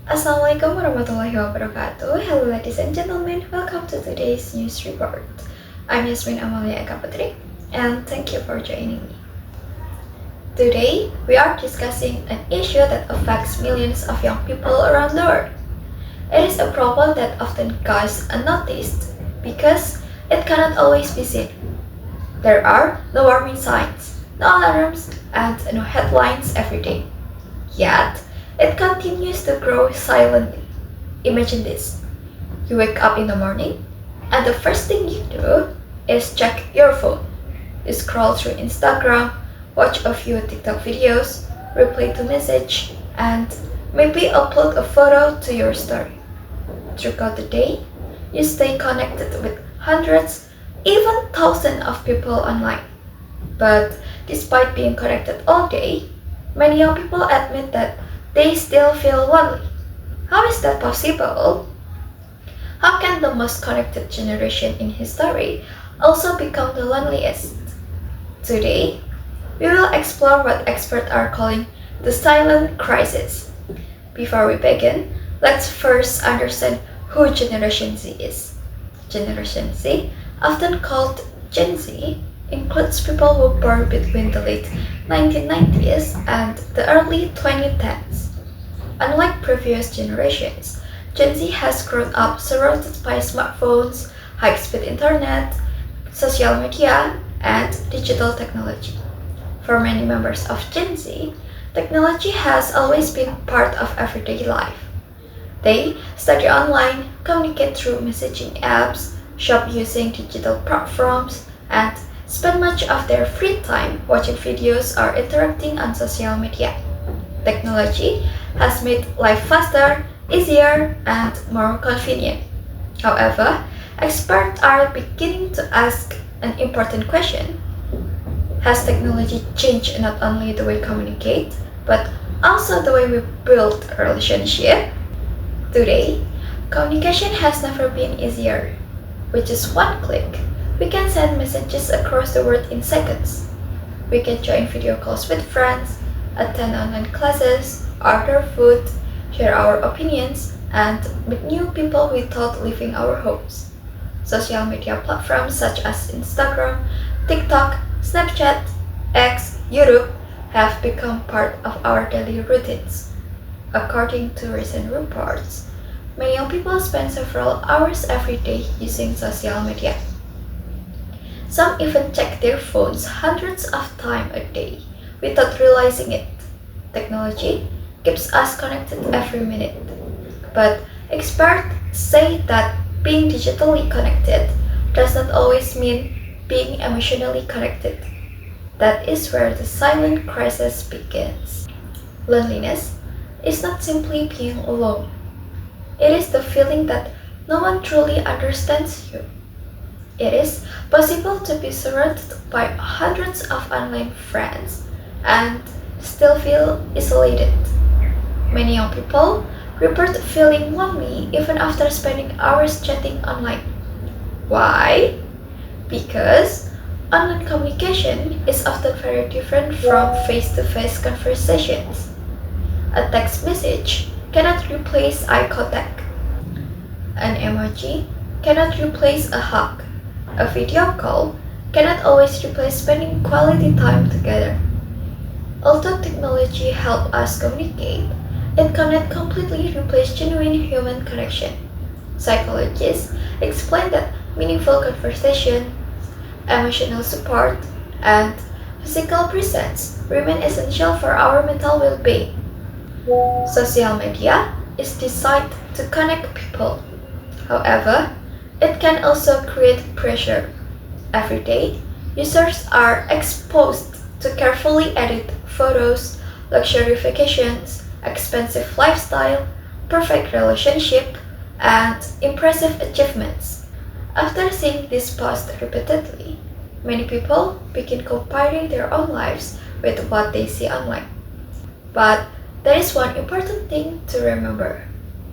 Assalamualaikum warahmatullahi wabarakatuh. Hello ladies and gentlemen, welcome to today's news report. I'm Yasmin, Amalia, and Putri, and thank you for joining me. Today, we are discussing an issue that affects millions of young people around the world. It is a problem that often goes unnoticed because it cannot always be seen. There are no warning signs, no alarms, and no headlines every day. Yet, it continues to grow silently. Imagine this. You wake up in the morning, and the first thing you do is check your phone. You scroll through Instagram, watch a few TikTok videos, reply to message, and maybe upload a photo to your story. Throughout the day, you stay connected with hundreds, even thousands of people online. But despite being connected all day, many young people admit that they still feel lonely. How is that possible? How can the most connected generation in history also become the loneliest? Today, we will explore what experts are calling the silent crisis. Before we begin, let's first understand who Generation Z is. Generation Z, often called Gen Z, includes people who were born between the late 1990s and the early 2010s. Unlike previous generations, Gen Z has grown up surrounded by smartphones, high-speed internet, social media, and digital technology. For many members of Gen Z, technology has always been part of everyday life. They study online, communicate through messaging apps, shop using digital platforms, and spend much of their free time watching videos or interacting on social media. Technology has made life faster, easier, and more convenient. However, experts are beginning to ask an important question. Has technology changed not only the way we communicate, but also the way we build a relationship? Today, communication has never been easier. With just one click, we can send messages across the world in seconds. We can join video calls with friends, attend online classes, order food, share our opinions, and meet new people without leaving our homes. Social media platforms such as Instagram, TikTok, Snapchat, X, YouTube have become part of our daily routines. According to recent reports, many young people spend several hours every day using social media. Some even check their phones hundreds of times a day without realizing it. Technology keeps us connected every minute. But experts say that being digitally connected does not always mean being emotionally connected. That is where the silent crisis begins. Loneliness is not simply being alone. It is the feeling that no one truly understands you. It is possible to be surrounded by hundreds of online friends and still feel isolated. Many young people report feeling lonely even after spending hours chatting online. Why? Because online communication is often very different from face-to-face conversations. A text message cannot replace eye contact. An emoji cannot replace a hug. A video call cannot always replace spending quality time together. Although technology helps us communicate, it cannot completely replace genuine human connection. Psychologists explain that meaningful conversation, emotional support, and physical presence remain essential for our mental well-being. Social media is designed to connect people. However, it can also create pressure. Every day, users are exposed to carefully edited photos, luxury vacations, expensive lifestyle, perfect relationship, and impressive achievements. After seeing this post repeatedly, many people begin comparing their own lives with what they see online. But there is one important thing to remember.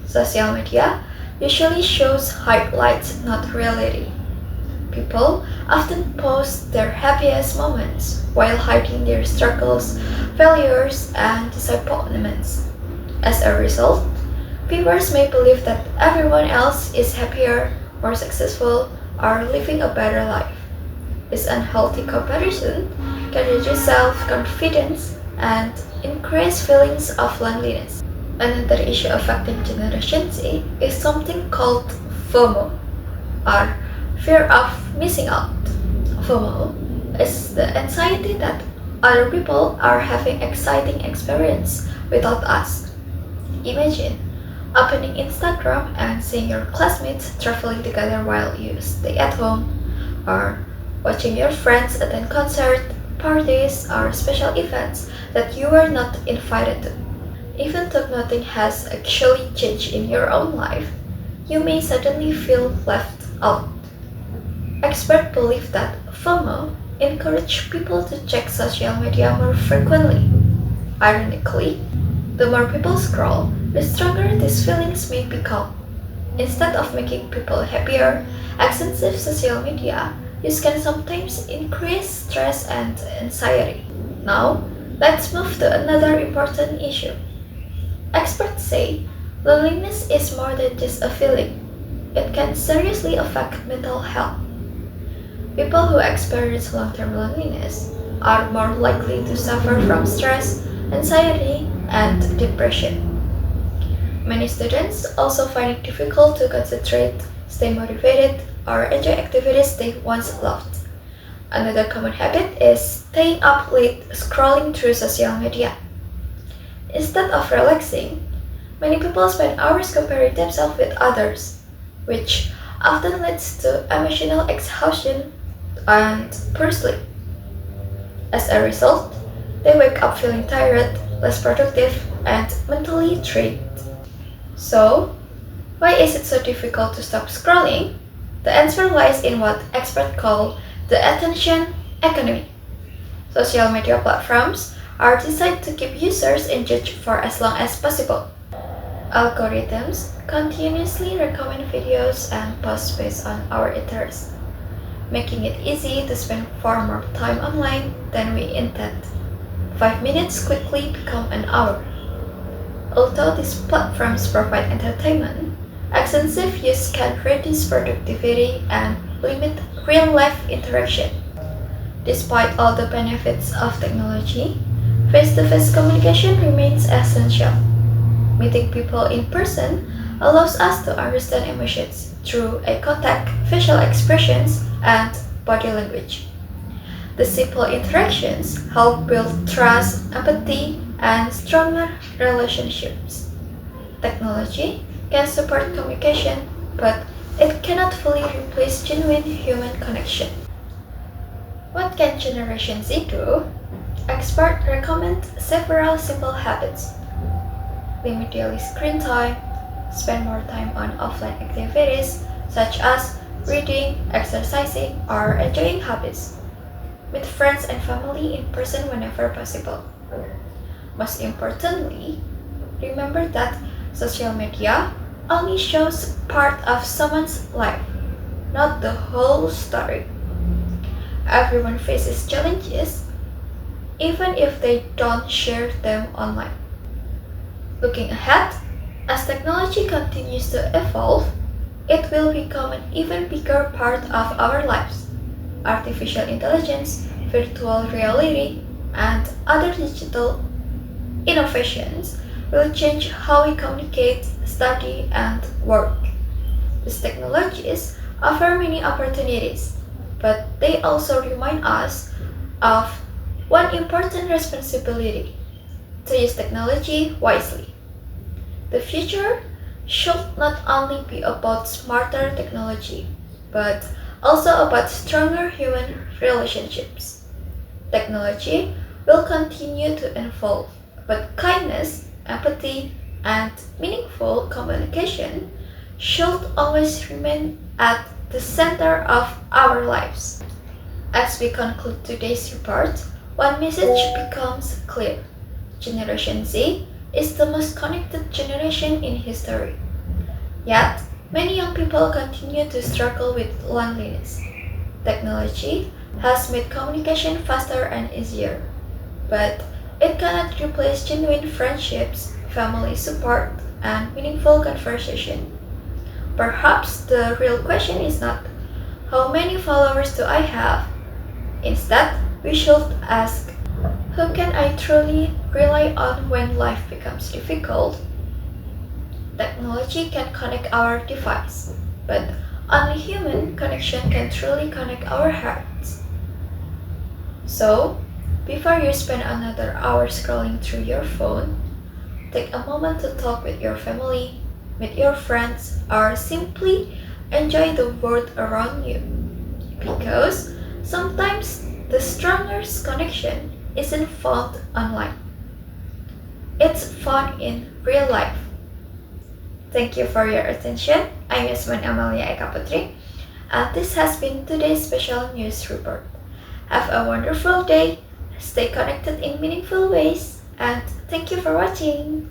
Social media usually shows highlights, not reality. People often post their happiest moments while hiding their struggles, failures, and disappointments. As a result, Viewers may believe that everyone else is happier, more successful, or living a better life. This unhealthy comparison can reduce self-confidence and increase feelings of loneliness. Another issue affecting Generation Z is something called FOMO, or fear of missing out. FOMO is the anxiety that other people are having exciting experience without us. Imagine opening Instagram and seeing your classmates traveling together while you stay at home, or watching your friends attend concerts, parties, or special events that you were not invited to. Even though nothing has actually changed in your own life, you may suddenly feel left out. Experts believe that FOMO encourages people to check social media more frequently. Ironically, the more people scroll, the stronger these feelings may become. Instead of making people happier, extensive social media use can sometimes increase stress and anxiety. Now, let's move to another important issue. Experts say loneliness is more than just a feeling. It can seriously affect mental health. People who experience long-term loneliness are more likely to suffer from stress, anxiety, and depression. Many students also find it difficult to concentrate, stay motivated, or enjoy activities they once loved. Another common habit is staying up late scrolling through social media. Instead of relaxing, many people spend hours comparing themselves with others, which often leads to emotional exhaustion and poor sleep. As a result, they wake up feeling tired, less productive, and mentally drained. So, why is it so difficult to stop scrolling? The answer lies in what experts call the attention economy. Social media platforms are designed to keep users engaged for as long as possible. Algorithms continuously recommend videos and posts based on our interests, making it easy to spend far more time online than we intend. 5 minutes quickly become an hour. Although these platforms provide entertainment, extensive use can reduce productivity and limit real-life interaction. Despite all the benefits of technology, face-to-face communication remains essential. Meeting people in person allows us to understand emotions through eye contact, facial expressions, and body language. The simple interactions help build trust, empathy, and stronger relationships. Technology can support communication, but it cannot fully replace genuine human connection. What can Generation Z do? Experts recommend several simple habits. Limit daily screen time, spend more time on offline activities such as reading, exercising, or enjoying hobbies. Meet friends and family in person whenever possible. Most importantly, remember that social media only shows part of someone's life, not the whole story. Everyone faces challenges, even if they don't share them online. Looking ahead, as technology continues to evolve, it will become an even bigger part of our lives. Artificial intelligence, virtual reality, and other digital innovations will change how we communicate, study, and work. These technologies offer many opportunities, but they also remind us of one important responsibility: to use technology wisely. The future should not only be about smarter technology, but also about stronger human relationships. Technology will continue to evolve, but kindness, empathy, and meaningful communication should always remain at the center of our lives. As we conclude today's report, one message becomes clear. Generation Z is the most connected generation in history. Yet, many young people continue to struggle with loneliness. Technology has made communication faster and easier, but it cannot replace genuine friendships, family support, and meaningful conversation. Perhaps the real question is not how many followers do I have? Instead, we should ask who can I truly rely on when life becomes difficult? Technology can connect our device, but only human connection can truly connect our hearts. So, before you spend another hour scrolling through your phone, take a moment to talk with your family, meet your friends, or simply enjoy the world around you. Because sometimes the strongest connection isn't found online, it's found in real life. Thank you for your attention. I'm Yasmin Amalia Putri, and this has been today's special news report. Have a wonderful day, stay connected in meaningful ways, and thank you for watching.